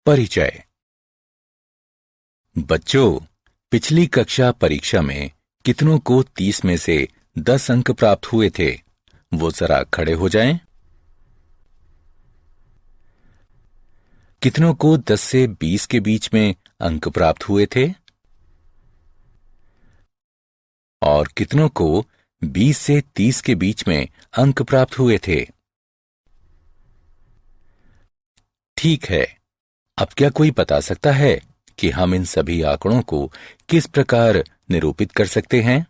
परिचय। बच्चों, पिछली कक्षा परीक्षा में कितनों को 30 में से 10 अंक प्राप्त हुए थे? वो जरा खड़े हो जाएं। कितनों को 10 से 20 के बीच में अंक प्राप्त हुए थे? और कितनों को 20 से 30 के बीच में अंक प्राप्त हुए थे? ठीक है। अब क्या कोई बता सकता है कि हम इन सभी आंकड़ों को किस प्रकार निरूपित कर सकते हैं?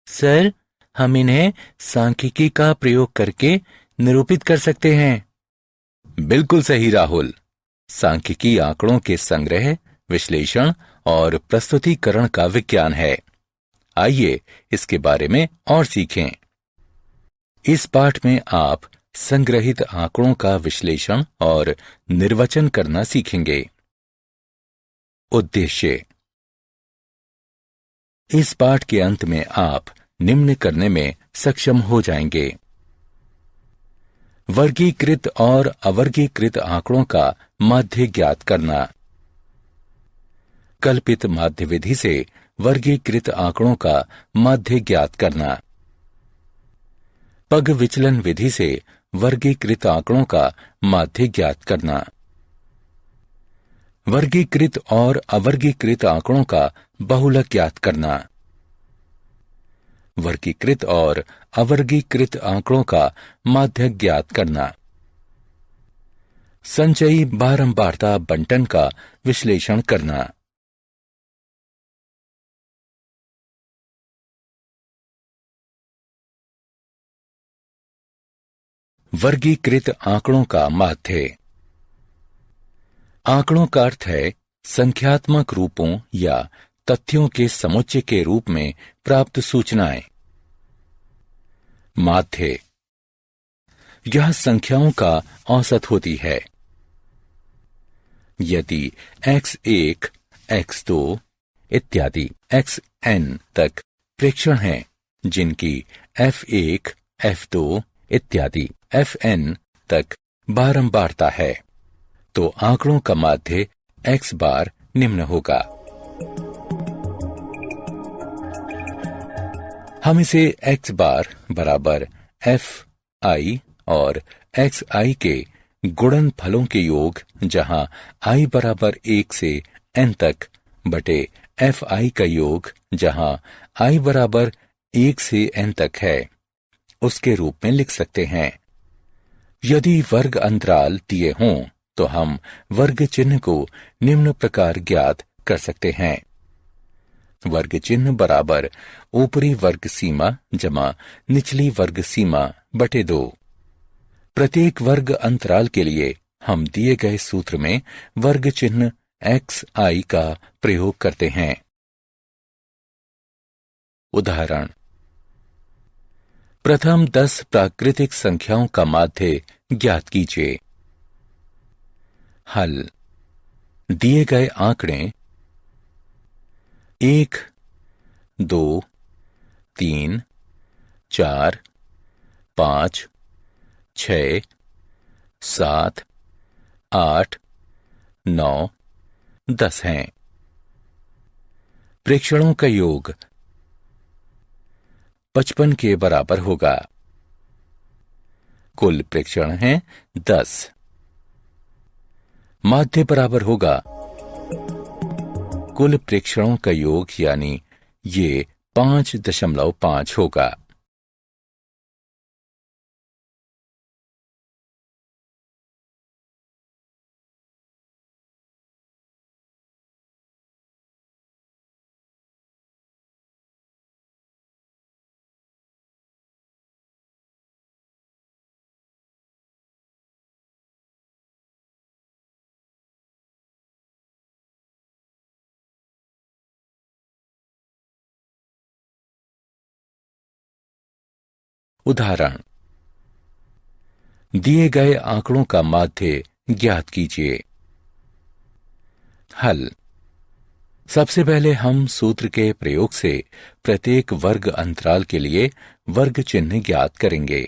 सर, हम इन्हें सांख्यिकी का प्रयोग करके निरूपित कर सकते हैं। बिल्कुल सही राहुल। सांख्यिकी आंकड़ों के संग्रह, विश्लेषण और प्रस्तुतिकरण का विज्ञान है। आइए इसके बारे में और सीखें। इस पाठ में आप संग्रहित आंकड़ों का विश्लेषण और निर्वचन करना सीखेंगे। उद्देश्य। इस पाठ के अंत में आप निम्न करने में सक्षम हो जाएंगे: वर्गीकृत और अवर्गीकृत आंकड़ों का माध्य ज्ञात करना, कल्पित माध्य विधि से वर्गीकृत आंकड़ों का माध्य ज्ञात करना, पग विचलन विधि से वर्गीकृत आंकड़ों का माध्य ज्ञात करना, वर्गीकृत और अवर्गीकृत आंकड़ों का बहुलक ज्ञात करना, वर्गीकृत और अवर्गीकृत आंकड़ों का माध्य ज्ञात करना, संचयी बारंबारता बंटन का विश्लेषण करना। वर्गीकृत आंकड़ों का माध्य। आंकड़ों का अर्थ है संख्यात्मक रूपों या तथ्यों के समुच्चय के रूप में प्राप्त सूचनाएं। माध्य यह संख्याओं का औसत होती है। यदि x1, x2 इत्यादि xn तक प्रेक्षण हैं, जिनकी f1, f2 इत्यादि fn तक बारंबारता है, तो आंकड़ों का माध्य x बार निम्न होगा। हम इसे x बार बराबर fi और xi के गुणनफलों के योग, जहां i बराबर 1 से n तक बटे fi का योग, जहां i बराबर 1 से n तक है, उसके रूप में लिख सकते हैं। यदि वर्ग अंतराल दिए हों तो हम वर्ग चिन्ह को निम्न प्रकार ज्ञात कर सकते हैं: वर्ग चिन्ह बराबर ऊपरी वर्ग सीमा जमा निचली वर्ग सीमा बटे 2। प्रत्येक वर्ग अंतराल के लिए हम दिए गए सूत्र में वर्ग चिन्ह xi का प्रयोग करते हैं। उदाहरण: प्रथम 10 प्राकृतिक संख्याओं का माध्य ज्ञात कीजिए। हल: दिए गए आंकड़े 1, 2, 3, 4, 5, 6, 7, 8, 9, 10 हैं। प्रेक्षणों का योग 55 के बराबर होगा। कुल प्रेक्षण हैं 10। माध्य बराबर होगा कुल प्रेक्षणों का योग, यानी ये 5.5 होगा। उदाहरण: दिए गए आंकड़ों का माध्य ज्ञात कीजिए। हल: सबसे पहले हम सूत्र के प्रयोग से प्रत्येक वर्ग अंतराल के लिए वर्ग चिन्ह ज्ञात करेंगे।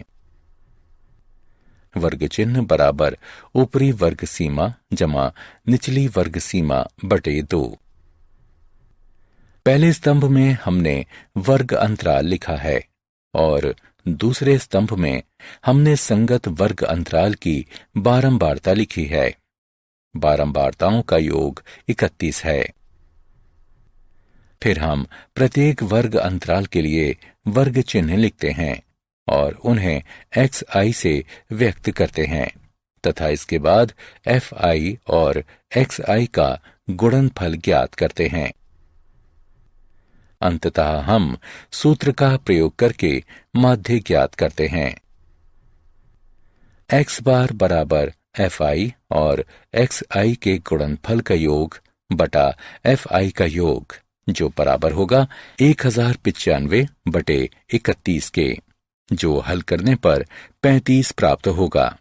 वर्ग चिन्ह बराबर ऊपरी वर्ग सीमा जमा निचली वर्ग सीमा बटे 2। पहले स्तंभ में हमने वर्ग अंतराल लिखा है और दूसरे स्तंभ में हमने संगत वर्ग अंतराल की बारंबारता लिखी है। बारंबारताओं का योग 31 है। फिर हम प्रत्येक वर्ग अंतराल के लिए वर्ग चिन्ह लिखते हैं और उन्हें xi से व्यक्त करते हैं तथा इसके बाद fi और xi का गुणनफल ज्ञात करते हैं। अंततः हम सूत्र का प्रयोग करके माध्य ज्ञात करते हैं। x बार बराबर fi और xi के गुणनफल का योग बटा fi का योग, जो बराबर होगा 1095 बटे 31 के, जो हल करने पर 35 प्राप्त होगा।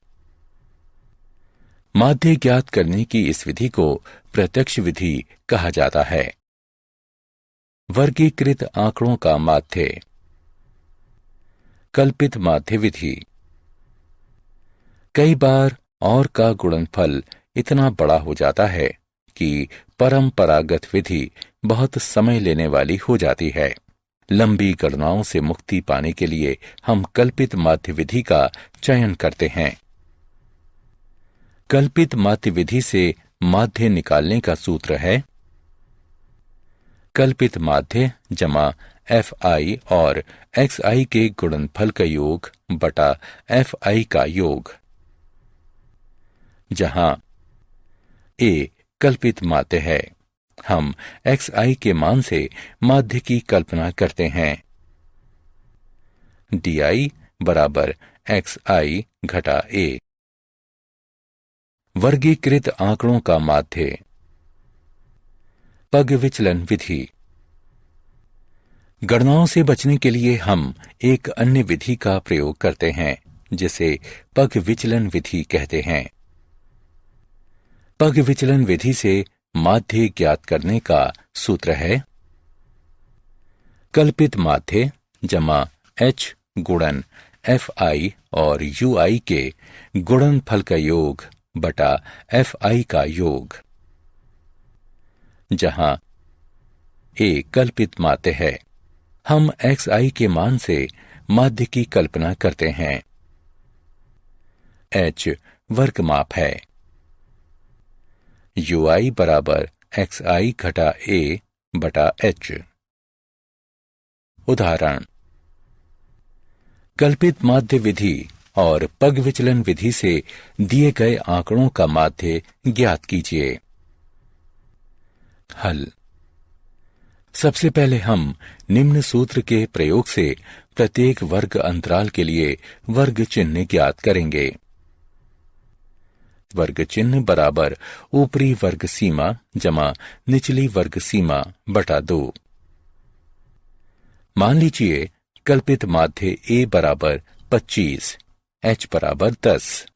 माध्य ज्ञात करने की इस विधि को प्रत्यक्ष विधि कहा जाता है। वर्गीकृत आंकड़ों का माध्य। कल्पित माध्य विधि। कई बार और का गुणनफल इतना बड़ा हो जाता है कि परंपरागत विधि बहुत समय लेने वाली हो जाती है। लंबी गणनाओं से मुक्ति पाने के लिए हम कल्पित माध्य विधि का चयन करते हैं। कल्पित माध्य विधि से माध्य निकालने का सूत्र है कल्पित माध्य जमा fi और xi के गुणनफल का योग बटा fi का योग, जहां a कल्पित माध्य है। हम xi के मान से माध्य की कल्पना करते हैं। di बराबर xi घटा a। वर्गीकृत आंकड़ों का माध्य। पग विचलन विधि। गणनाओं से बचने के लिए हम एक अन्य विधि का प्रयोग करते हैं जिसे पग विचलन विधि कहते हैं। पग विचलन विधि से माध्य ज्ञात करने का सूत्र है कल्पित माध्य जमा h गुणन fi और ui के गुणनफल का योग बटा fi का योग, जहां a कल्पित माध्य है। हम xi के मान से माध्य की कल्पना करते हैं। h वर्ग माप है। ui बराबर xi घटा a बटा h। उदाहरण। कल्पित माध्य विधि और पग विचलन विधि से दिए गए आंकड़ों का माध्य ज्ञात कीजिए। हल। सबसे पहले हम निम्न सूत्र के प्रयोग से प्रत्येक वर्ग अंतराल के लिए वर्ग चिन्ह ज्ञात करेंगे। वर्ग चिन्ह बराबर ऊपरी वर्ग सीमा जमा निचली वर्ग सीमा बटा 2। मान लीजिए कल्पित माध्य a बराबर 25, h बराबर 10।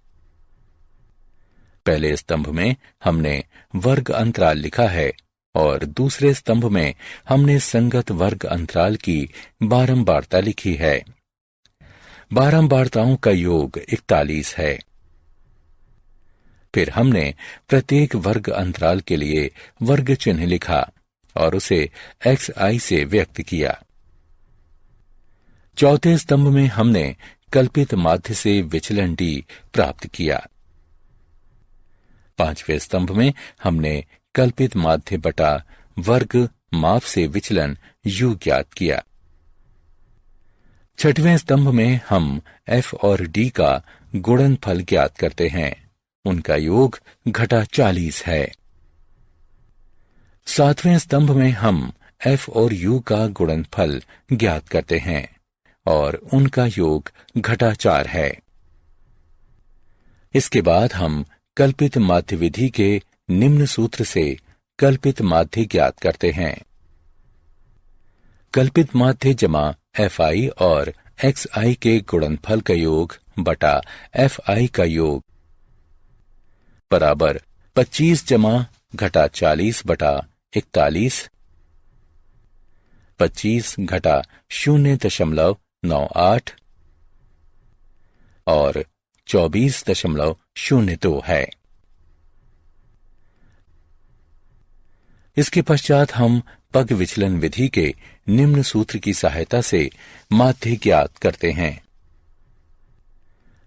पहले स्तंभ में हमने वर्ग अंतराल लिखा है और दूसरे स्तंभ में हमने संगत वर्ग अंतराल की बारंबारता लिखी है। बारंबारताओं का योग 41 है। फिर हमने प्रत्येक वर्ग अंतराल के लिए वर्ग चिन्ह लिखा और उसे xi से व्यक्त किया। चौथे स्तंभ में हमने कल्पित माध्य से विचलन d प्राप्त किया। पांचवें स्तंभ में हमने कल्पित माध्य बटा वर्ग माप से विचलन u ज्ञात किया। छठवें स्तंभ में हम f और d का गुणनफल ज्ञात करते हैं। उनका योग घटा 40 है। सातवें स्तंभ में हम f और u का गुणनफल ज्ञात करते हैं और उनका योग घटा 4 है। इसके बाद हम कल्पित माध्य विधि के निम्न सूत्र से कल्पित माध्य ज्ञात करते हैं। कल्पित माध्य जमा fi और xi के गुणनफल का योग बटा fi का योग बराबर 25 जमा घटा 40 बटा 41, 25 घटा 0.98 और 24.02 है। इसके पश्चात हम पग विचलन विधि के निम्न सूत्र की सहायता से माध्य ज्ञात करते हैं।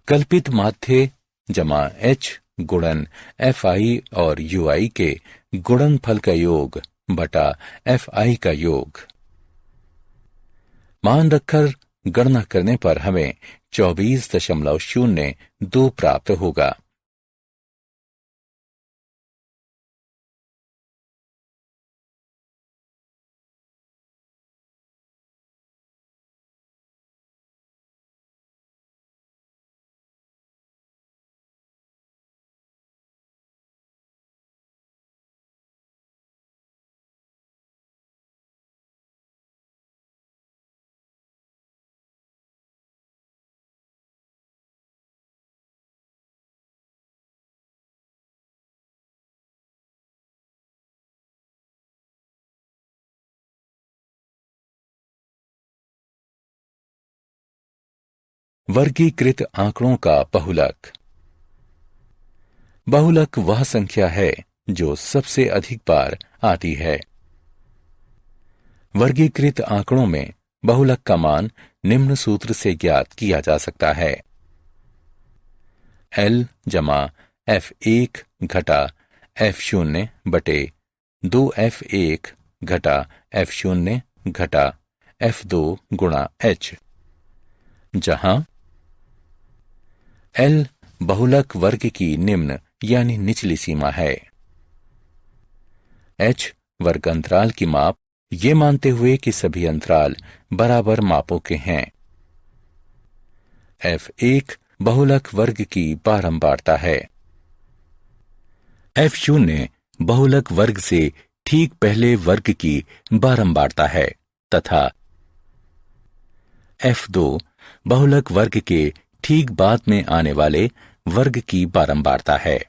कल्पित माध्य जमा h गुणन fi और ui के गुणनफल का योग बटा fi का योग। मान रखकर गणना करने पर हमें 24.02 प्राप्त होगा। वर्गीकृत आंकड़ों का बहुलक। बहुलक वह संख्या है जो सबसे अधिक बार आती है। वर्गीकृत आंकड़ों में बहुलक का मान निम्न सूत्र से ज्ञात किया जा सकता है। L जमा F1 घटा F0 बटे 2F1 घटा F0 घटा F2 गुणा H, जहां L बहुलक वर्ग की निम्न यानी निचली सीमा है। H वर्ग अंतराल की माप, ये मानते हुए कि सभी अंतराल बराबर मापों के हैं। F1 बहुलक वर्ग की बारंबारता है। F0 बहुलक वर्ग से ठीक पहले वर्ग की बारंबारता है तथा F2 बहुलक वर्ग के ठीक बाद में आने वाले वर्ग की बारंबारता है।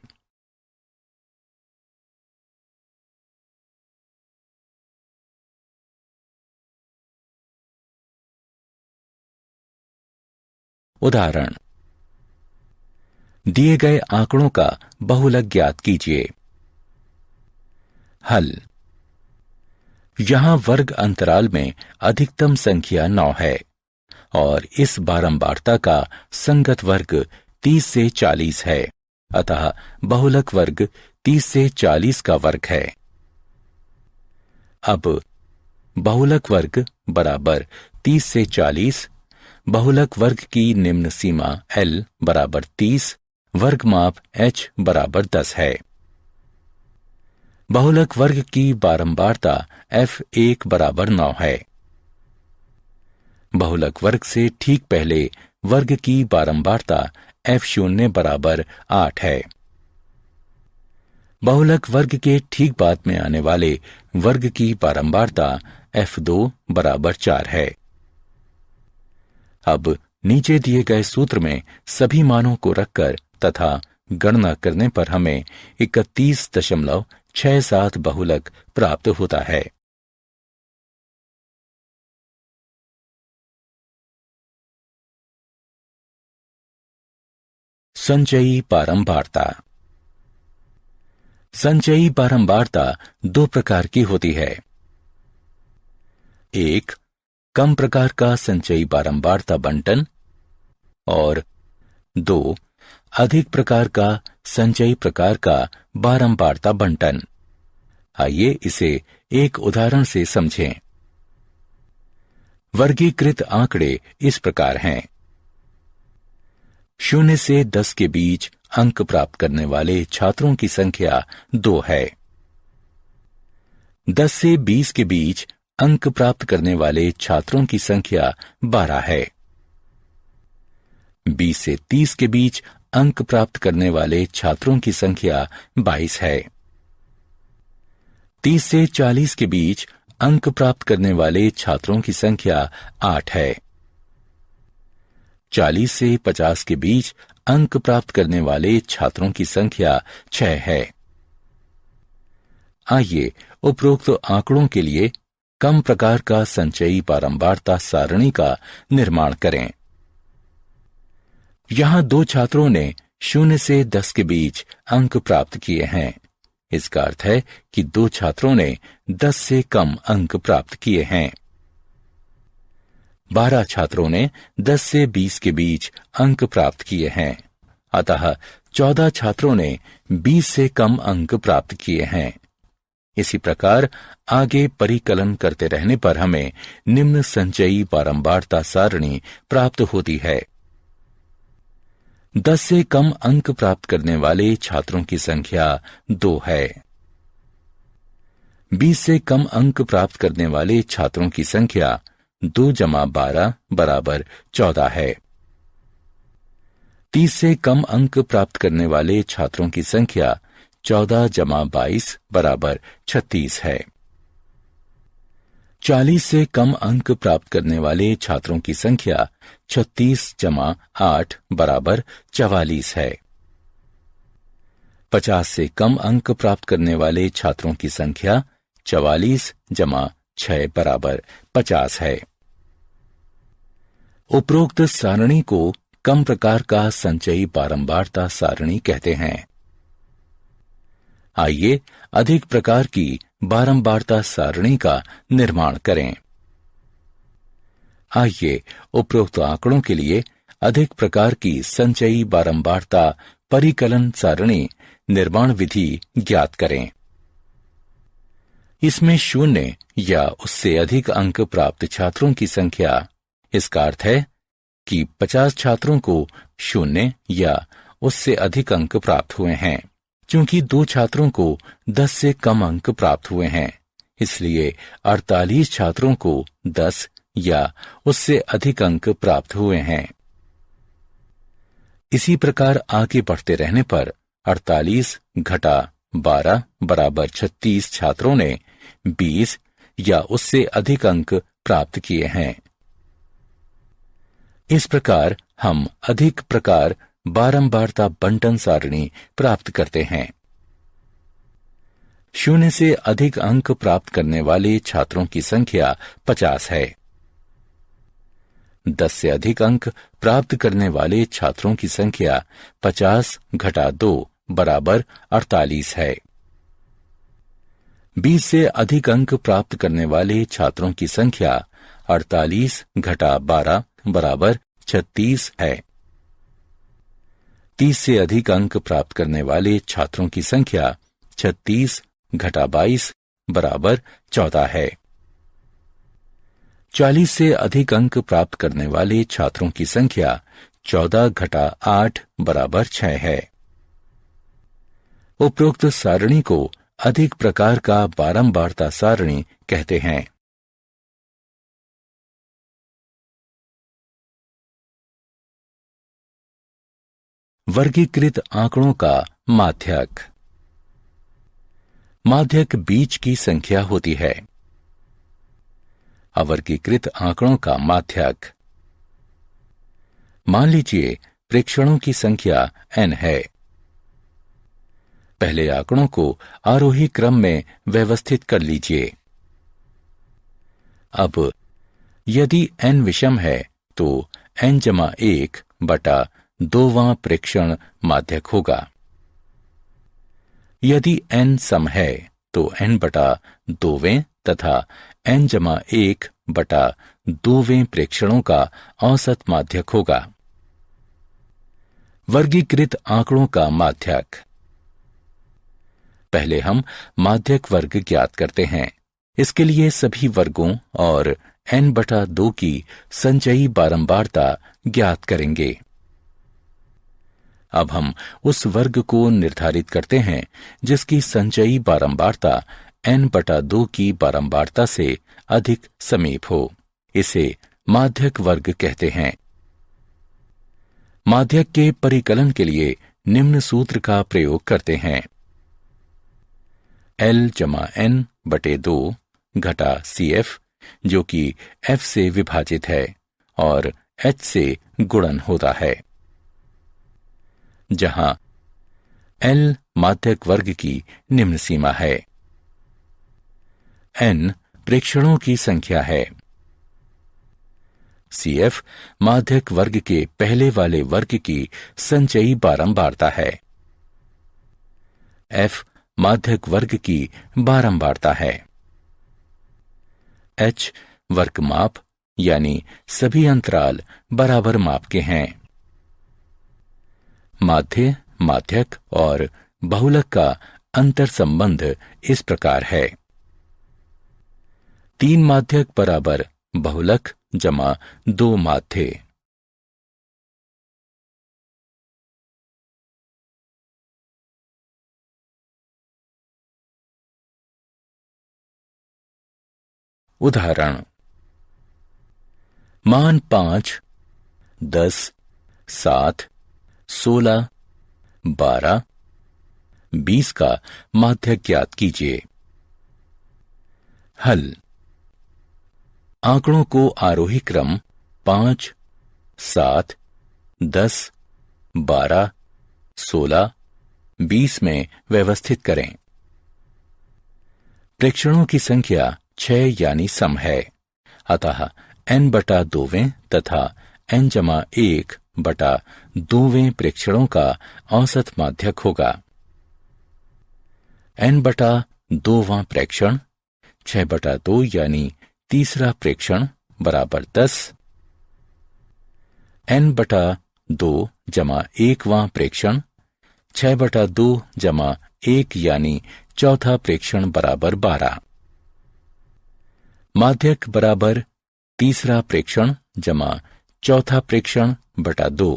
उदाहरण, दिए गए आंकड़ों का बहुलक ज्ञात कीजिए। हल। यहां वर्ग अंतराल में अधिकतम संख्या 9 है और इस बारंबारता का संगत वर्ग 30 से 40 है, अतः बहुलक वर्ग 30 से 40 का वर्ग है। अब बहुलक वर्ग बराबर 30 से 40, बहुलक वर्ग की निम्न सीमा L बराबर 30, वर्ग माप H बराबर 10 है। बहुलक वर्ग की बारंबारता F1 बराबर 9 है। बहुलक वर्ग से ठीक पहले वर्ग की बारंबारता F0 बराबर 8 है। बहुलक वर्ग के ठीक बाद में आने वाले वर्ग की बारंबारता F2 बराबर 4 है। अब नीचे दिए गए सूत्र में सभी मानों को रखकर तथा गणना करने पर हमें 31.67 बहुलक प्राप्त होता है। संचयी बारंबारता। संचयी बारंबारता 2 प्रकार की होती है। 1. कम प्रकार का संचयी बारंबारता बंटन और 2. अधिक प्रकार का संचयी प्रकार का बारंबारता बंटन। आइए इसे एक उदाहरण से समझें। वर्गीकृत आंकड़े इस प्रकार हैं। 0 से 10 के बीच अंक प्राप्त करने वाले छात्रों की संख्या 2 है। 10 से 20 के बीच अंक प्राप्त करने वाले छात्रों की संख्या 12 है। 20 से 30 के बीच अंक प्राप्त करने वाले छात्रों की संख्या 22 है। 30 से 40 के बीच अंक प्राप्त करने वाले छात्रों की संख्या 8 है। 40 से 50 के बीच अंक प्राप्त करने वाले छात्रों की संख्या 6 है। आइए उपरोक्त आंकड़ों के लिए कम प्रकार का संचयी बारंबारता सारणी का निर्माण करें। यहाँ 2 छात्रों ने 0 से 10 के बीच अंक प्राप्त किए हैं। इसका अर्थ है कि 2 छात्रों ने 10 से कम अंक प्राप्त किए हैं। 12 छात्रों ने 10 से 20 के बीच अंक प्राप्त किए हैं। अतः 14 छात्रों ने 20 से कम अंक प्राप्त किए हैं। इसी प्रकार आगे परिकलन करते रहने पर हमें निम्न संचयी बारंबारता सारणी प्राप्त होती है। 10 से कम अंक प्राप्त करने वाले छात्रों की संख्या 2 है। 20 से कम अंक प्राप्त करने वाले छात्रों की संख्या 2 जमा 12 बराबर 14 है। 30 से कम अंक प्राप्त करने वाले छात्रों की संख्या 14 जमा 22 बराबर 36 है। 40 से कम अंक प्राप्त करने वाले छात्रों की संख्या 36 जमा 8 बराबर 44 है। 50 से कम अंक प्राप्त करने वाले छात्रों की संख्या 44 जमा 6 बराबर 50 है। उपरोक्त सारणी को कम प्रकार का संचयी बारंबारता सारणी कहते हैं। आइए अधिक प्रकार की बारंबारता सारणी का निर्माण करें। आइए उपरोक्त आंकड़ों के लिए अधिक प्रकार की संचयी बारंबारता परिकलन सारणी निर्माण विधि ज्ञात करें। इसमें 0 या उससे अधिक अंक प्राप्त छात्रों की संख्या, इसका अर्थ है कि 50 छात्रों को 0 या उससे अधिक अंक प्राप्त हुए हैं। क्योंकि 2 छात्रों को 10 से कम अंक प्राप्त हुए हैं, इसलिए 48 छात्रों को 10 या उससे अधिक अंक प्राप्त हुए हैं। इसी प्रकार आगे बढ़ते रहने पर 48 घटा 12 बराबर 36 छात्रों ने 20 या उससे अधिक अंक प्राप्त किए हैं। इस प्रकार हम अधिक प्रकार बारंबारता बंटन सारणी प्राप्त करते हैं। 0 से अधिक अंक प्राप्त करने वाले छात्रों की संख्या 50 है। 10 से अधिक अंक प्राप्त करने वाले छात्रों की संख्या 50 घटा 2 बराबर 48 है। 20 से अधिक अंक प्राप्त करने वाले छात्रों की संख्या 48 घटा 12 बराबर 36 है। 30 से अधिक अंक प्राप्त करने वाले छात्रों की संख्या 36 घटा 22 बराबर 14 है। 40 से अधिक अंक प्राप्त करने वाले छात्रों की संख्या 14 घटा 8 बराबर 6 है। उपरोक्त सारणी को अधिक प्रकार का बारंबारता सारणी कहते हैं। वर्गीकृत आंकड़ों का माध्यक। माध्यक बीज की संख्या होती है। अवर्गीकृत आंकड़ों का माध्यक। मान लीजिए प्रेक्षणों की संख्या n है। पहले आंकड़ों को आरोही क्रम में व्यवस्थित कर लीजिए। अब यदि n विषम है तो n जमा 1 बटा 2वां प्रेक्षण माध्यक होगा। यदि n सम है तो n बटा 2वें तथा n जमा 1 बटा 2वें प्रेक्षणों का औसत माध्यक होगा। वर्गीकृत आंकड़ों का माध्यक। पहले हम माध्यक वर्ग ज्ञात करते हैं। इसके लिए सभी वर्गों और n बटा 2 की संचयी बारंबारता ज्ञात करेंगे। अब हम उस वर्ग को निर्धारित करते हैं जिसकी संचयी बारंबारता n बटा 2 की बारंबारता से अधिक समीप हो। इसे माध्यक वर्ग कहते हैं। माध्यक के परिकलन के लिए निम्न सूत्र का प्रयोग करते हैं। L जमा n बटे 2 घटा CF जो कि F से विभाजित है और H से गुणन होता है, जहां L माध्यक वर्ग की निम्न सीमा है। N प्रेक्षणों की संख्या है। CF माध्यक वर्ग के पहले वाले वर्ग की संचयी बारंबारता है। F माध्यक वर्ग की बारंबारता है। H वर्ग माप यानी सभी अंतराल बराबर माप के हैं। माध्य, माध्यक और बहुलक का अंतर संबंध इस प्रकार है। 3 माध्यक बराबर बहुलक जमा 2 माध्य। उदाहरण: मान 5, 10, 7, 16, 12, 20 का माध्यक ज्ञात कीजिए। हल: आंकड़ों को आरोही क्रम 5, 7, 10, 12, 16, 20 में व्यवस्थित करें। प्रेक्षणों की संख्या 6 यानी सम है, अतः n बटा 2वें तथा n जमा 1 बटा 2वें प्रेक्षणों का औसत माध्यक होगा। n बटा 2वां प्रेक्षण 6 बटा 2 यानी तीसरा प्रेक्षण बराबर 10। n बटा 2 जमा 1वां प्रेक्षण 6 बटा 2 जमा 1 यानी चौथा प्रेक्षण बराबर 12। माध्यक बराबर तीसरा प्रेक्षण जमा चौथा प्रेक्षण बटा 2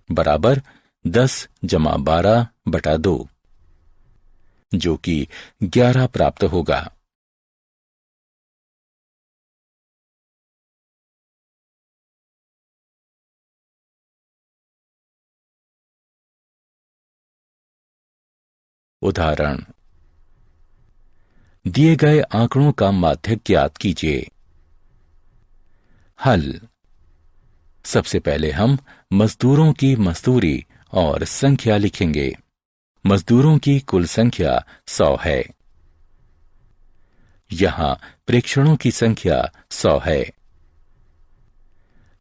बराबर 10 जमा 12 बटा 2, जो कि 11 प्राप्त होगा। उदाहरण: दिए गए आंकड़ों का माध्यक ज्ञात कीजिए। हल: सबसे पहले हम मजदूरों की मजदूरी और संख्या लिखेंगे। मजदूरों की कुल संख्या 100 है। यहां प्रेक्षणों की संख्या 100 है।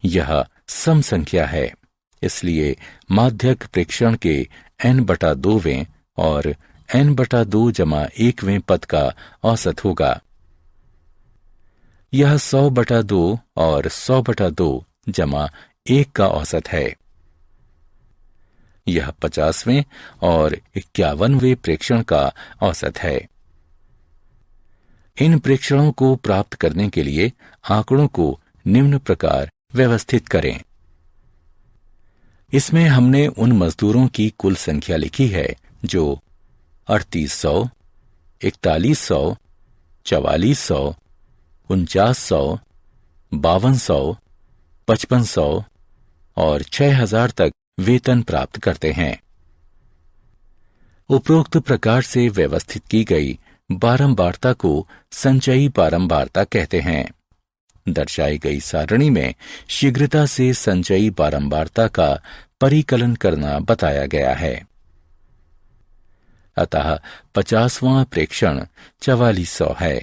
यह सम संख्या है, इसलिए माध्यक प्रेक्षण के n बटा 2वें और n बटा 2 जमा 1वें पद का औसत होगा। यह 100 बटा 2 और 100 बटा 2 जमा 1 का औसत है। यह 50वें और 51वें प्रेक्षण का औसत है। इन प्रेक्षणों को प्राप्त करने के लिए आंकड़ों को निम्न प्रकार व्यवस्थित करें। इसमें हमने उन मजदूरों की कुल संख्या लिखी है जो 3800, 4100, 4400, 4900, 5200, 5500 और 6000 तक वेतन प्राप्त करते हैं। उपरोक्त प्रकार से व्यवस्थित की गई बारंबारता को संचयी बारंबारता कहते हैं। दर्शाई गई सारणी में शीघ्रता से संचयी बारंबारता का परिकलन करना बताया गया है। अतः 50वां प्रेक्षण 4400 है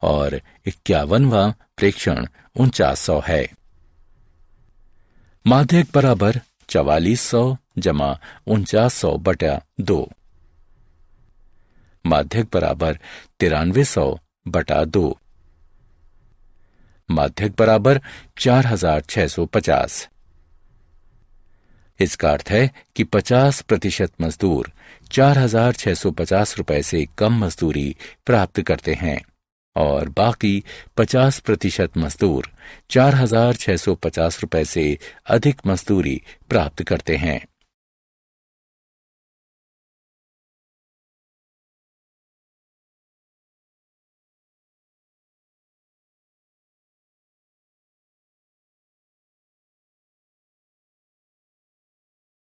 और 51वां प्रेक्षण 4900 है। माध्यक बराबर 4400 जमा 4900 बटा 2। माध्यक बराबर 9300 बटा 2। माध्यक बराबर 4650। इसका अर्थ है कि 50% मजदूर 4650 रुपए से कम मजदूरी प्राप्त करते हैं और बाकी 50% मजदूर 4650 रुपए से अधिक मजदूरी प्राप्त करते हैं।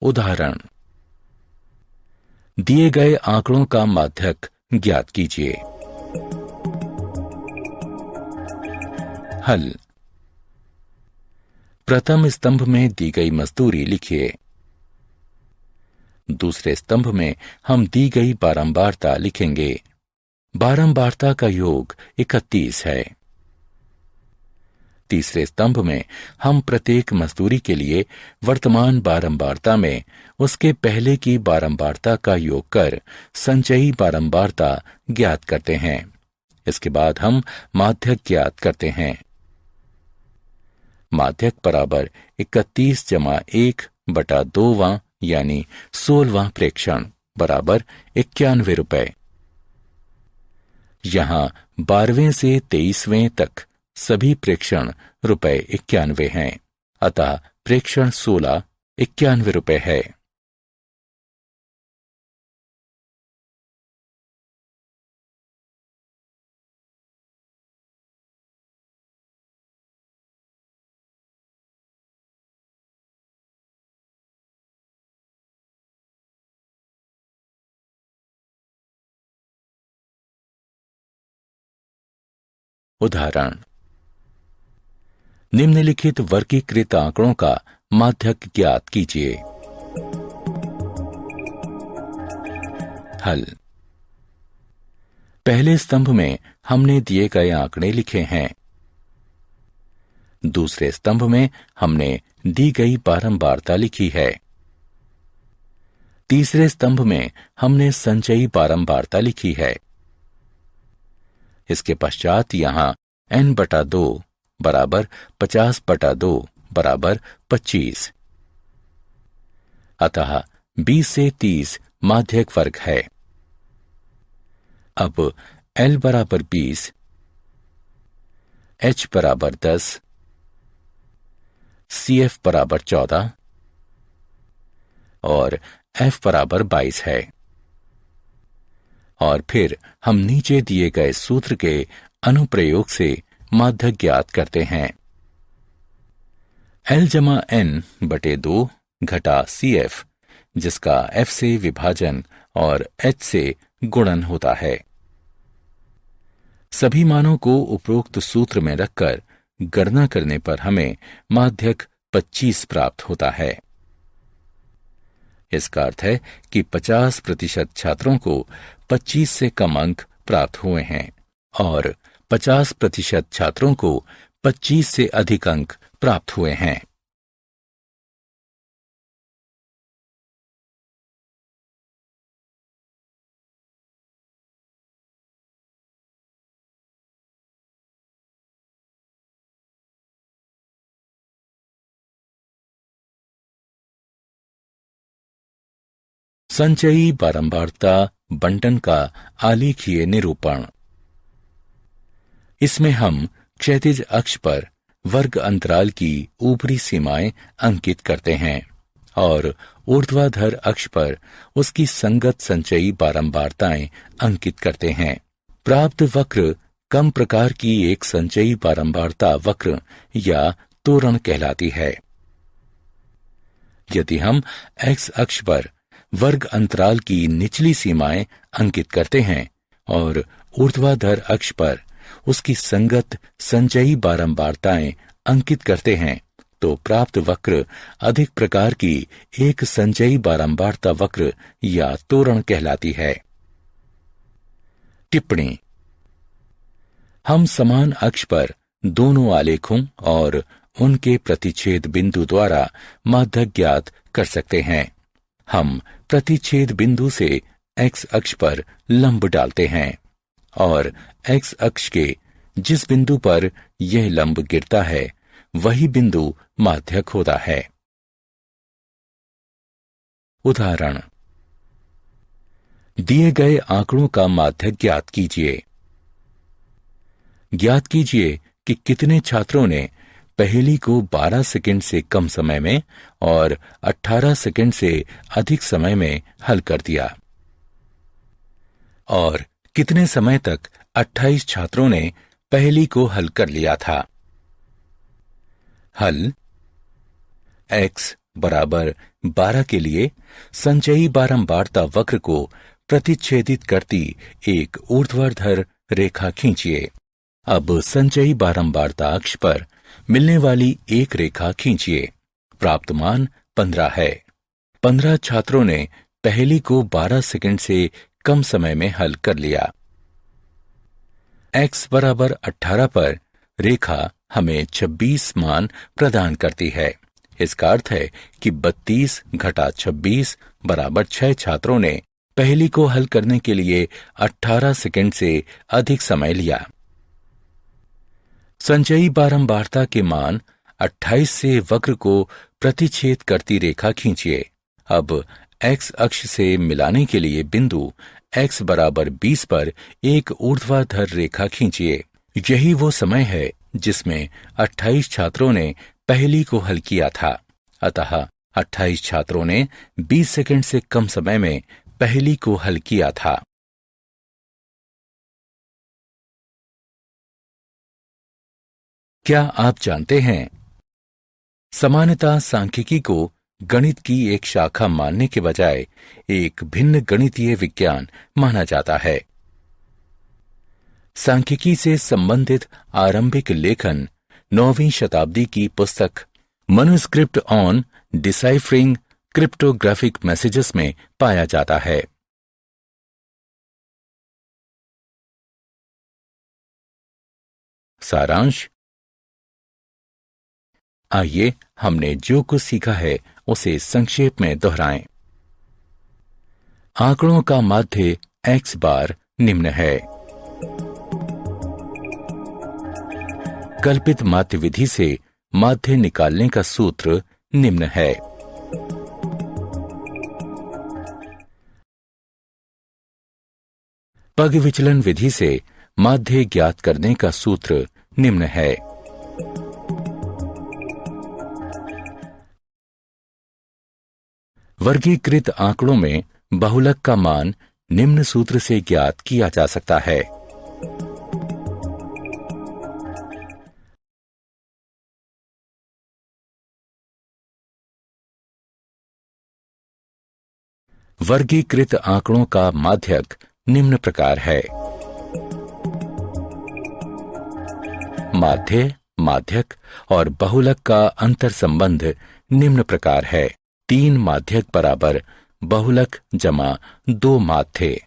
उदाहरण: दिए गए आंकड़ों का माध्यक ज्ञात कीजिए। हल: प्रथम स्तंभ में दी गई मजदूरी लिखिए। दूसरे स्तंभ में हम दी गई बारंबारता लिखेंगे। बारंबारता का योग 31 है। तीसरे स्तंभ में हम प्रत्येक मजदूरी के लिए वर्तमान बारंबारता में उसके पहले की बारंबारता का योग कर संचयी बारंबारता ज्ञात करते हैं। इसके बाद हम माध्यक ज्ञात करते हैं। माध्यक बराबर 31 जमा 1/2वां यानी 16वां प्रेक्षण बराबर 91 रुपए। यहां 12वें से 23वें तक सभी प्रेक्षण रुपए 91 हैं, अतः प्रेक्षण 16 91 रुपए है। उदाहरण, निम्नलिखित वर्गीकृत आंकड़ों का माध्यक ज्ञात कीजिए। हल। पहले स्तंभ में हमने दिए गए आंकड़े लिखे हैं। दूसरे स्तंभ में हमने दी गई बारंबारता लिखी है। तीसरे स्तंभ में हमने संचयी बारंबारता लिखी है। इसके पश्चात यहां n/2 बराबर 50/2 बराबर 25, अतः 20 से 30 माध्यक वर्ग है। अब L बराबर 20, H बराबर 10, CF बराबर 14 और F बराबर 22 है। और फिर हम नीचे दिए गए सूत्र के अनुप्रयोग से माध्यक ज्ञात करते हैं। L जमा n/2 घटा CF, जिसका F से विभाजन और H से गुणन होता है। सभी मानों को उपरोक्त सूत्र में रखकर गणना करने पर हमें माध्यक 25 प्राप्त होता है। इसका अर्थ है कि 50% छात्रों को 25 से कम अंक प्राप्त हुए हैं और 50% छात्रों को 25 से अधिक अंक प्राप्त हुए हैं। संचयी बारंबारता बंटन का आलेखीय निरूपण। इसमें हम क्षैतिज अक्ष पर वर्ग अंतराल की ऊपरी सीमाएं अंकित करते हैं और ऊर्ध्वाधर अक्ष पर उसकी संगत संचयी बारंबारताएं अंकित करते हैं। प्राप्त वक्र कम प्रकार की एक संचयी बारंबारता वक्र या तोरण कहलाती है। यदि हम एक्स अक्ष पर वर्ग अंतराल की निचली सीमाएं अंकित करते हैं और ऊर्ध्वाधर अक्ष पर उसकी संगत संचयी बारंबारताएं अंकित करते हैं, तो प्राप्त वक्र अधिक प्रकार की एक संचयी बारंबारता वक्र या तोरण कहलाती है। टिप्पणी। हम समान अक्ष पर दोनों आलेखों और उनके प्रतिच्छेद बिंदु द्वारा माध्यक ज्ञात कर सकते हैं। हम प्रतिच्छेद बिंदु से एक्स अक्ष पर लंब डालते हैं और एक्स अक्ष के जिस बिंदु पर यह लंब गिरता है वही बिंदु माध्यक होता है। उदाहरण, दिए गए आंकड़ों का माध्यक ज्ञात कीजिए। ज्ञात कीजिए कि कितने छात्रों ने पहेली को 12 सेकंड से कम समय में और 18 सेकंड से अधिक समय में हल कर दिया और कितने समय तक 28 छात्रों ने पहेली को हल कर लिया था। हल। x बराबर 12 के लिए संचयी बारंबारता वक्र को प्रतिच्छेदित करती एक ऊर्ध्वाधर रेखा खींचिए। अब संचयी बारंबारता अक्ष पर मिलने वाली एक रेखा खींचिए। प्राप्त मान 15 है। 15 छात्रों ने पहेली को 12 सेकंड से कम समय में हल कर लिया। x बराबर 18 पर रेखा हमें 26 मान प्रदान करती है। इसका अर्थ है कि 32 घटा 26 बराबर 6 छात्रों ने पहेली को हल करने के लिए 18 सेकंड से अधिक समय लिया। संचयी बारंबारता के मान 28 से वक्र को प्रतिच्छेद करती रेखा खींचिए। अब x अक्ष से मिलाने के लिए बिंदु x बराबर 20 पर एक ऊर्ध्वाधर रेखा खींचिए। यही वो समय है जिसमें 28 छात्रों ने पहेली को हल किया था। अतः 28 छात्रों ने 20 सेकंड से कम समय में पहेली को हल किया था। क्या आप जानते हैं, सामान्यतः सांख्यिकी को गणित की एक शाखा मानने के बजाय एक भिन्न गणितीय विज्ञान माना जाता है। सांख्यिकी से संबंधित आरंभिक लेखन 9वीं शताब्दी की पुस्तक manuscript on deciphering cryptographic messages में पाया जाता है। सारांश। आइए हमने जो कुछ सीखा है उसे संक्षेप में दोहराएं। आंकड़ों का माध्य x बार निम्न है। कल्पित माध्य विधि से माध्य निकालने का सूत्र निम्न है। पग विचलन विधि से माध्य ज्ञात करने का सूत्र निम्न है। वर्गीकृत आंकड़ों में बहुलक का मान निम्न सूत्र से ज्ञात किया जा सकता है। वर्गीकृत आंकड़ों का माध्यक निम्न प्रकार है। माध्य, माध्यक और बहुलक का अंतर संबंध निम्न प्रकार है। 3 माध्यक बराबर बहुलक जमा 2 माध्य।